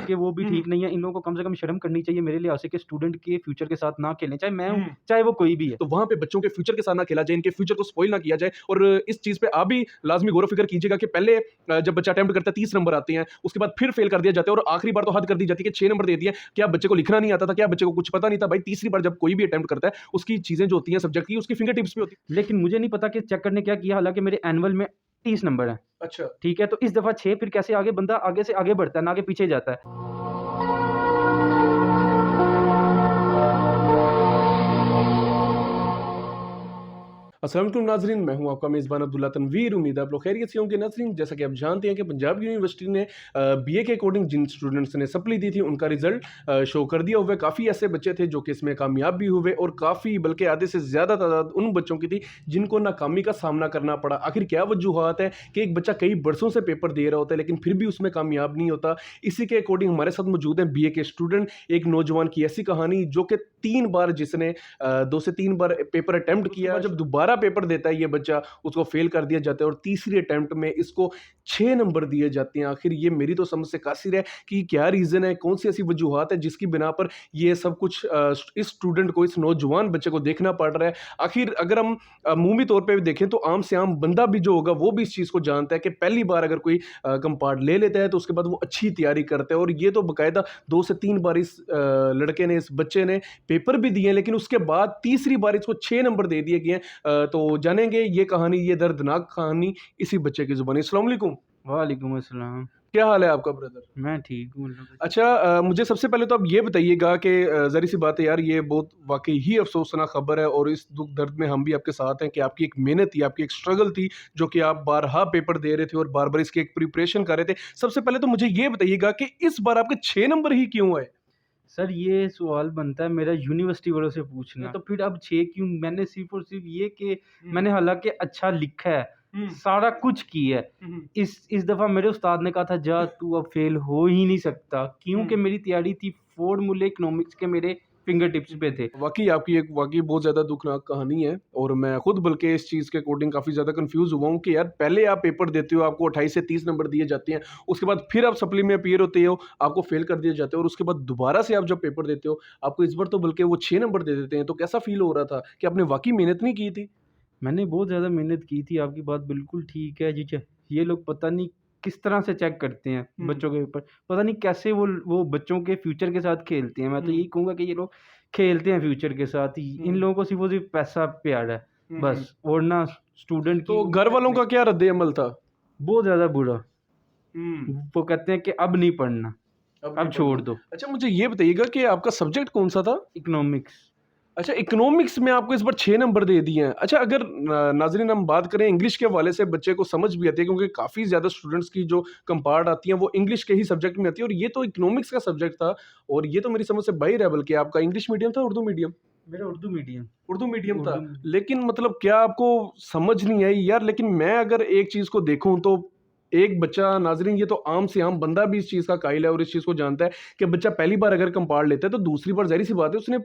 के वो भी ठीक नहीं है। इन लोगों को कम से कम शर्म करनी चाहिए मेरे लिहाज से कि स्टूडेंट के फ्यूचर के साथ ना खेलें, चाहे मैं हूँ, चाहे वो कोई भी है। तो वहाँ पे बच्चों के फ्यूचर के साथ ना खेला जाए, इनके फ्यूचर को स्पॉइल ना किया जाए। और इस चीज़ पे आप भी लाज़मी गौर-व-फ़िक्र कीजिएगा कि पहले जब बच्चा अटेम्प्ट करता है 30 नंबर आते हैं, उसके बाद फिर फेल कर दिया जाता है और आखिरी बार तो हद कर दी जाती है कि 6 नंबर दे दिए। क्या बच्चे को लिखना नहीं आता था? क्या बच्चे को कुछ पता नहीं था? भाई तीसरी बार जब कोई भी अटेम्प्ट करता है, उसकी चीज़ें जो होती हैं सब्जेक्ट की, उसकी फिंगर टिप्स पे होती हैं। लेकिन मुझे नहीं पता कि चेकर ने क्या किया, हालाँकि मेरे एनुअल में 30 नंबर हैं, अच्छा। ठीक है? तो इस दफ़ा 6, फिर कैसे आगे बंदा आगे से आगे बढ़ता है, ना आगे पीछे जाता है। अस्सलाम वालेकुम नाज़रीन, मैं हूं आपका मेज़बान अब्दुल्ला तनवीर। उम्मीद है आप लोग खैरियत से होंगे। नाज़रीन, जैसा कि आप जानते हैं कि पंजाब यूनिवर्सिटी ने बीए के अकॉर्डिंग जिन स्टूडेंट्स ने सप्ली दी थी उनका रिजल्ट शो कर दिया हुआ है। काफ़ी ऐसे बच्चे थे जो कि इसमें कामयाब भी हुए और काफ़ी बल्कि आधे से ज़्यादा तादाद उन बच्चों की थी जिनको नाकामी का सामना करना पड़ा। आखिर क्या वजूहात है कि एक बच्चा कई बरसों से पेपर दे रहा होता है लेकिन फिर भी उसमें कामयाब नहीं होता? इसी के अकॉर्डिंग हमारे साथ मौजूद हैं बीए के स्टूडेंट। एक नौजवान की ऐसी कहानी जो कि 3 बार जिसने 2 से 3 बार पेपर अटेम्प्ट किया, जब दोबारा पेपर देता है ये बच्चा, उसको फेल कर दिया जाता है और तीसरी अटेम्प्ट में इसको 6 नंबर दिए जाते हैं। आखिर ये मेरी तो समझ से कासिर है कि क्या रीज़न है, कौन सी ऐसी वजूहात है जिसकी बिना पर ये सब कुछ इस स्टूडेंट को, इस नौजवान बच्चे को देखना पड़ रहा है। आखिर अगर हम अमूमी तौर पे भी देखें तो आम से आम बंदा भी जो होगा वो भी इस चीज़ को जानता है कि पहली बार अगर कोई कंपार्ट ले लेता है तो उसके बाद वो अच्छी तैयारी करता है। और ये तो बाकायदा 2 से 3 बार इस लड़के ने, इस बच्चे ने पेपर भी दिए हैं, लेकिन उसके बाद तीसरी बार इसको 6 नंबर दे दिए गए हैं। तो जानेंगे ये कहानी, ये दर्दनाक कहानी इसी बच्चे की ज़ुबानी। अस्सलाम वालेकुम। वालेकुम अस्सलाम। क्या हाल है आपका ब्रदर? मैं ठीक हूँ, अल्लाह का अच्छा, मुझे सबसे पहले तो आप ये बताइएगा कि ज़ाहिर-सी बात है यार, ये बहुत वाक़ई ही अफ़सोसनाक ख़बर है और इस दुःख दर्द में हम भी आपके साथ हैं कि आपकी एक मेहनत थी, आपकी एक स्ट्रगल थी, जो कि आप बारहा पेपर दे रहे थे और बार-बार इसकी एक प्रिपरेशन कर रहे थे। सबसे पहले तो मुझे ये बताइएगा कि इस बार आपके 6 नंबर ही क्यों आए? सर, ये सवाल बनता है मेरा यूनिवर्सिटी वालों से पूछना, तो फिर अब 6 क्यों? मैंने सिर्फ़ और सिर्फ़ ये कि मैंने हालाँकि अच्छा लिखा है, सारा कुछ किया है। इस दफ़ा मेरे उस्ताद ने कहा था जा तू अब फ़ेल हो ही नहीं सकता, क्योंकि मेरी तैयारी थी फ़ॉर्मूले इकोनॉमिक्स के मेरे फिंगर टिप्स पे थे। वाक़ई आपकी एक वाक़ई बहुत ज़्यादा दुखनाक कहानी है और मैं खुद बल्कि इस चीज़ के अकॉर्डिंग काफ़ी ज़्यादा कन्फ्यूज़ हुआ हूँ कि यार पहले आप पेपर देते हो, आपको 28 से 30 नंबर दिए जाते हैं, उसके बाद फिर आप सप्ली में अपीयर होते हो, आपको फ़ेल कर दिया जाता है और उसके बाद दोबारा से आप जब पेपर देते हो, आपको इस बार तो बल्कि वो 6 नंबर दे देते हैं। तो कैसा फ़ील हो रहा था कि आपने वाक़ई मेहनत नहीं की थी? मैंने बहुत ज़्यादा मेहनत की थी, आपकी बात बिल्कुल ठीक है जी। ये लोग पता नहीं किस तरह से चेक करते हैं बच्चों के ऊपर, पता नहीं कैसे वो बच्चों के फ्यूचर के साथ खेलते हैं। मैं तो यही कहूँगा कि ये लोग खेलते हैं फ्यूचर के साथ ही। इन लोगों को सिर्फ़ और सिर्फ़ पैसा प्यारा है, बस। और ना स्टूडेंट की तो घर वालों का क्या रद्द-ए-अमल था? बहुत ज़्यादा बुरा। हुँ। वो कहते हैं कि अब नहीं पढ़ना, अब नहीं अब छोड़ पढ़ना। दो। अच्छा, मुझे ये बताइएगा कि आपका सब्जेक्ट कौन-सा था? इकोनॉमिक्स। अच्छा, इकोनॉमिक्स में आपको इस बार 6 नंबर दे दिए हैं। अच्छा, अगर नाज़रीन हम बात करें इंग्लिश के हवाले से, बच्चे को समझ भी आती है क्योंकि काफ़ी ज़्यादा स्टूडेंट्स की जो कंपार्ट आती हैं वो इंग्लिश के ही सब्जेक्ट में आती है और ये तो इकोनॉमिक्स का सब्जेक्ट था और ये तो मेरी समझ से बाहिर है। बल्कि आपका इंग्लिश मीडियम था, उर्दू मीडियम? मेरा उर्दू मीडियम। उर्दू मीडियम था। उर्दू लेकिन मतलब क्या आपको समझ नहीं आई यार? लेकिन मैं अगर एक चीज़ को देखूँ तो एक बच्चा, नाज़रीन ये तो आम से आम बंदा भी इस चीज़ का कायल है और इस चीज़ को जानता है कि बच्चा पहली बार अगर कंपार्ट लेता है तो दूसरी बार ज़ाहिर-सी बात है उसने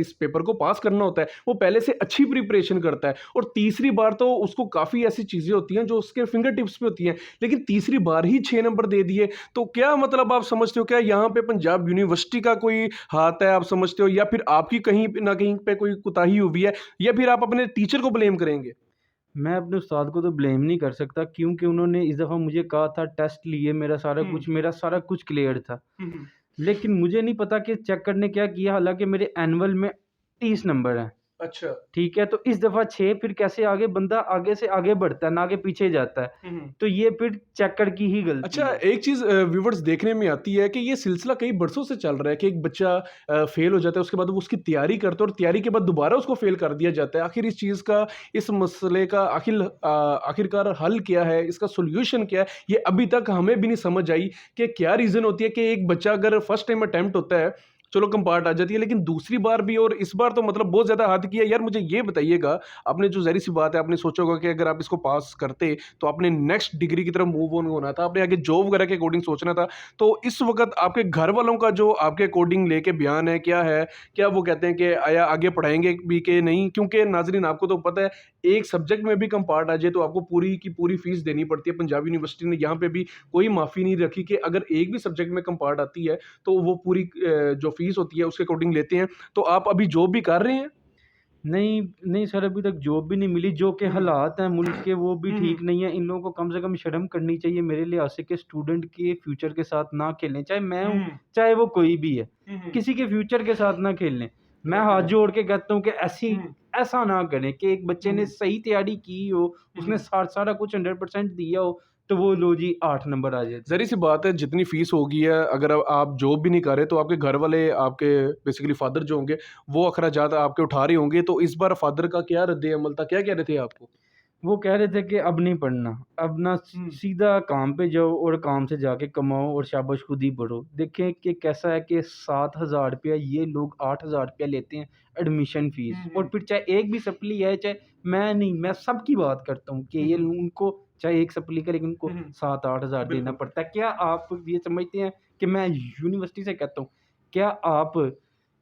इस पेपर को पास करना होता है। वो पहले से अच्छी प्रिपरेशन करता है और तीसरी बार तो उसको काफ़ी ऐसी चीज़ें होती हैं जो उसके फिंगर टिप्स पे होती हैं। लेकिन तीसरी बार ही 6 नंबर दे दिए, तो क्या मतलब आप समझते हो क्या यहाँ पे पंजाब यूनिवर्सिटी का कोई हाथ है, आप समझते हो, या फिर आपकी कहीं न कहीं पे कोई कुताही हुई है, या फिर आप अपने टीचर को ब्लेम करेंगे? मैं अपने उस्ताद को तो ब्लेम नहीं कर सकता, क्योंकि उन्होंने इस दफ़ा मुझे कहा था टेस्ट लिए, मेरा सारा कुछ क्लियर था। लेकिन मुझे नहीं पता कि चेकर ने क्या किया, हालाँकि मेरे एनुअल में 30 नंबर हैं। अच्छा। ठीक है, तो इस दफ़ा 6, फिर कैसे आगे बंदा आगे से आगे बढ़ता है, ना आगे पीछे जाता है। तो ये फिर चेकर की ही गलती अच्छा, है। एक चीज़ व्यूअर्स देखने में आती है कि ये सिलसिला कई बरसों से चल रहा है कि एक बच्चा फेल हो जाता है, उसके बाद वो उसकी तैयारी करता है और तैयारी के बाद दोबारा उसको फेल कर दिया जाता है। आखिर इस चीज़ का, इस मसले का आखिरकार हल क्या है? इसका सॉल्यूशन क्या है? ये अभी तक हमें भी नहीं समझ आई कि क्या रीज़न होती है कि एक बच्चा अगर फर्स्ट टाइम अटेम्प्ट होता है चलो कंपार्ट आ जाती है, लेकिन दूसरी बार भी और इस बार तो मतलब बहुत ज़्यादा हद किया यार। मुझे ये बताइएगा, आपने जो ज़ाहिर सी बात है आपने सोचा होगा कि अगर आप इसको पास करते तो आपने नेक्स्ट डिग्री की तरफ मूव ऑन होना था, आपने आगे जॉब वगैरह के अकॉर्डिंग सोचना था। तो इस वक्त आपके घर वालों का जो आपके अकॉर्डिंग लेके बयान है क्या है? क्या वो कहते हैं कि आया आगे पढ़ाएंगे भी कि नहीं? क्योंकि नाजरीन आपको तो पता है, एक सब्जेक्ट में भी कंपार्ट आ जाए तो आपको पूरी की पूरी फीस देनी पड़ती है। पंजाब यूनिवर्सिटी ने यहाँ पे भी कोई माफ़ी नहीं रखी कि अगर एक भी सब्जेक्ट में कंपार्ट आती है तो वो पूरी जो फीस होती है उसके अकॉर्डिंग लेते हैं। तो आप अभी जॉब भी कर रहे हैं? नहीं, नहीं सर, अभी तक जॉब भी नहीं मिली। जो कि हालात हैं मुल्क के वो भी हुँ, ठीक हुँ। नहीं है। इन लोगों को कम से कम शर्म करनी चाहिए मेरे लिहाज़ से कि स्टूडेंट के फ्यूचर के साथ ना खेलें। चाहे मैं हूँ, हुँ, चाहे वो कोई भी है। हुँ, हुँ। किसी के फ्यूचर के साथ ना खेलें। मैं हाथ ओके। जोड़ के कहता हूँ कि हुँ, ऐसा ना करें कि एक बच्चे ने हुँ, सही तैयारी की हो, हुँ। उसने सारा कुछ 100% दिया हो, तो वो लो जी 8 नंबर आ जाते हैं। ज़ाहिर-सी बात है, जितनी फ़ीस होगी है, अगर आप जॉब भी नहीं कर रहे तो आपके घर वाले, आपके बेसिकली फ़ादर जो होंगे, वो अखराजात आपके उठा रहे होंगे। तो इस बार फ़ादर का क्या रद्द-ए-अमल था? क्या कह रहे थे आपको? वो कह रहे थे कि अब नहीं पढ़ना, अब ना हुँ, सीधा काम पे जाओ और काम से जाके कमाओ और शाबाश खुद ही पढ़ो। देखें कि कैसा है कि 7,000 रुपया ये लोग 8,000 रुपया लेते हैं एडमिशन हुँ, फ़ीस, और हुँ, फिर चाहे एक भी सप्ली है, चाहे मैं नहीं, मैं सबकी बात करता हूँ कि हुँ, ये हुँ, उनको चाहे एक सप्ली का, लेकिन उनको हुँ, हुँ। 7-8 हज़ार देना बिल्कुल। पड़ता है। क्या आप ये समझते हैं कि मैं यूनिवर्सिटी से कहता हूँ, क्या आप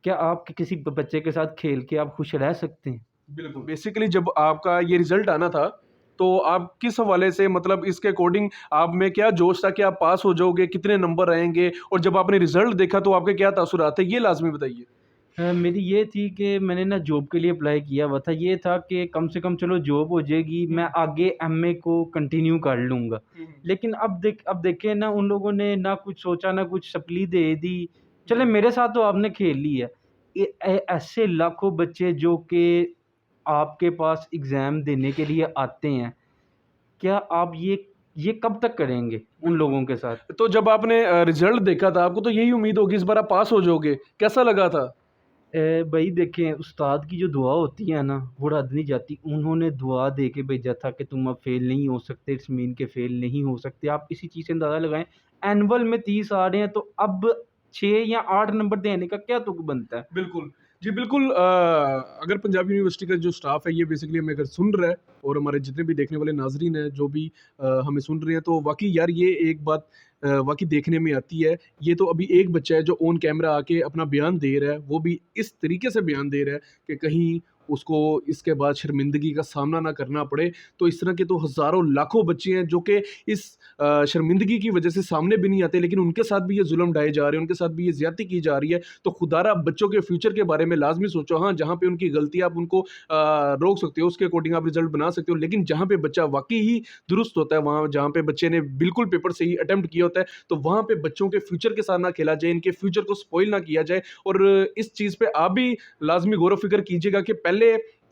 क्या आप किसी ब बच्चे के साथ खेल के आप खुश रह सकते हैं? बिल्कुल, बेसिकली जब आपका ये रिज़ल्ट आना था, तो आप किस हवाले से, मतलब इसके अकॉर्डिंग आप में क्या जोश था कि आप पास हो जाओगे, कितने नंबर आएँगे? और जब आपने रिज़ल्ट देखा तो आपके क्या तासुरात थे? ये लाज़मी बताइए। मेरी ये थी कि मैंने ना जॉब के लिए अप्लाई किया हुआ था। ये था कि कम से कम चलो जॉब हो जाएगी, मैं हुँ, आगे एमए को कंटिन्यू कर लूँगा। हुँ, हुँ, लेकिन अब देखें ना, उन लोगों ने ना कुछ सोचा, ना कुछ सप्ली दे दी। चले हुँ। मेरे साथ तो आपने खेल ली है। ऐसे लाखों बच्चे जो कि आपके पास एग्ज़ाम देने के लिए आते हैं। क्या आप ये कब तक करेंगे उन बिल्कुल। लोगों के साथ? तो जब आपने रिज़ल्ट देखा था, आपको तो यही उम्मीद होगी इस बार आप पास हो जाओगे, कैसा लगा था? भई देखें, उस्ताद की जो दुआ होती है ना, वो रद्द नहीं जाती। उन्होंने दुआ दे के भेजा था कि तुम अब फ़ेल नहीं हो सकते, इट्स मीन के फ़ेल नहीं हो सकते। आप इसी चीज़ से अंदाज़ा लगाएँ, एनुअल में 30 आ रहे हैं, तो अब 6 या 8 नंबर देने का क्या तुक बनता है? बिल्कुल। जी, बिल्कुल। अगर पंजाब यूनिवर्सिटी का जो स्टाफ़ है ये बेसिकली हमें अगर सुन रहा है और हमारे जितने भी देखने वाले नाज़रीन हैं जो भी हमें सुन रहे हैं, तो वाक़ई यार ये एक बात वाक़ई देखने में आती है। ये तो अभी एक बच्चा है जो ऑन कैमरा आके अपना बयान दे रहा है, वो भी इस तरीके से बयान दे रहा है कि कहीं उसको इसके बाद शर्मिंदगी का सामना ना करना पड़े। तो इस तरह के तो हज़ारों लाखों बच्चे हैं जो कि इस शर्मिंदगी की वज़ह से सामने भी नहीं आते, लेकिन उनके साथ भी ये ज़ुल्म ढाए जा रहे हैं, उनके साथ भी ये ज़्यादती की जा रही है। तो खुदारा बच्चों के फ्यूचर के बारे में लाज़मी सोचो। हाँ, जहाँ पे उनकी गलती है आप उनको रोक सकते हो, उसके अकॉर्डिंग आप रिज़ल्ट बना सकते हो। लेकिन जहाँ पे बच्चा वाक़ई ही दुरुस्त होता है, वहाँ जहाँ पे बच्चे ने बिल्कुल पेपर सही अटेम्प्ट किया होता है, तो वहाँ पे बच्चों के फ्यूचर के साथ ना खेला जाए, इनके फ्यूचर को स्पॉइल ना किया जाए। और इस चीज़ पे आप भी लाज़मी गौर-व-फ़िक्र कीजिएगा कि पहले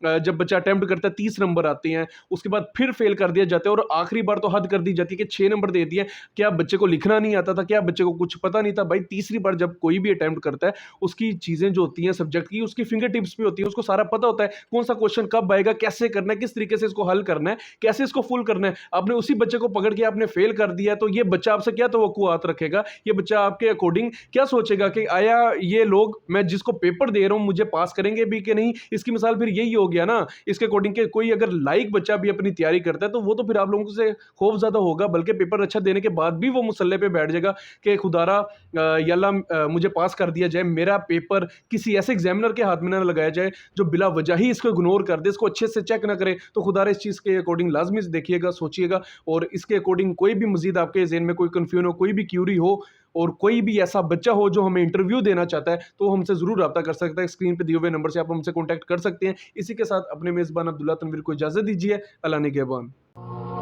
जब बच्चा अटेम्प्ट करता है 30 नंबर आते हैं, उसके बाद फिर फ़ेल कर दिया जाता है और आखिरी बार तो हद कर दी जाती है कि 6 नंबर दे दिए। क्या बच्चे को लिखना नहीं आता था? क्या बच्चे को कुछ पता नहीं था? भाई तीसरी बार जब कोई भी अटेम्प्ट करता है, उसकी चीज़ें जो होती हैं सब्जेक्ट की, उसकी फिंगर टिप्स भी होती है, उसको सारा पता होता है, कौन-सा क्वेश्चन कब आएगा, कैसे करना है, किस तरीके से इसको हल करना है, कैसे इसको फुल करना है। आपने उसी बच्चे को पकड़ के आपने फ़ेल कर दिया, तो ये बच्चा आपसे क्या तवक्कुआत रखेगा? ये बच्चा आपके अकॉर्डिंग क्या सोचेगा कि आया ये लोग, मैं जिसको पेपर दे रहा हूँ, मुझे पास करेंगे भी कि नहीं? इसकी मिसाल फिर यही हो गया ना। इसके अकॉर्डिंग के कोई अगर लाइक बच्चा भी अपनी तैयारी करता है, तो वो तो फिर आप लोगों से खौफ ज़्यादा होगा, बल्कि पेपर अच्छा देने के बाद भी वो मुसल्ले पे बैठ जाएगा कि खुदारा या अल्लाह मुझे पास कर दिया जाए, मेरा पेपर किसी ऐसे एग्जामिनर के हाथ में ना लगाया जाए जो बिला वजह ही इसको इग्नोर कर दे, इसको अच्छे से चेक ना करे। तो खुदारा इस चीज़ के अकॉर्डिंग लाजमी से देखिएगा, सोचिएगा, और इसके अकॉर्डिंग कोई भी मजीद आपके जहन में कोई कन्फ्यूजन हो, कोई भी क्यूरी हो, और कोई भी ऐसा बच्चा हो जो हमें इंटरव्यू देना चाहता है, तो हमसे ज़रूर रब्ता कर सकता है। स्क्रीन पे दिए हुए नंबर से आप हमसे कॉन्टैक्ट कर सकते हैं। इसी के साथ अपने मेज़बान अब्दुल्ला तनवीर को इजाज़त दीजिए। अल्लाह निगहबान।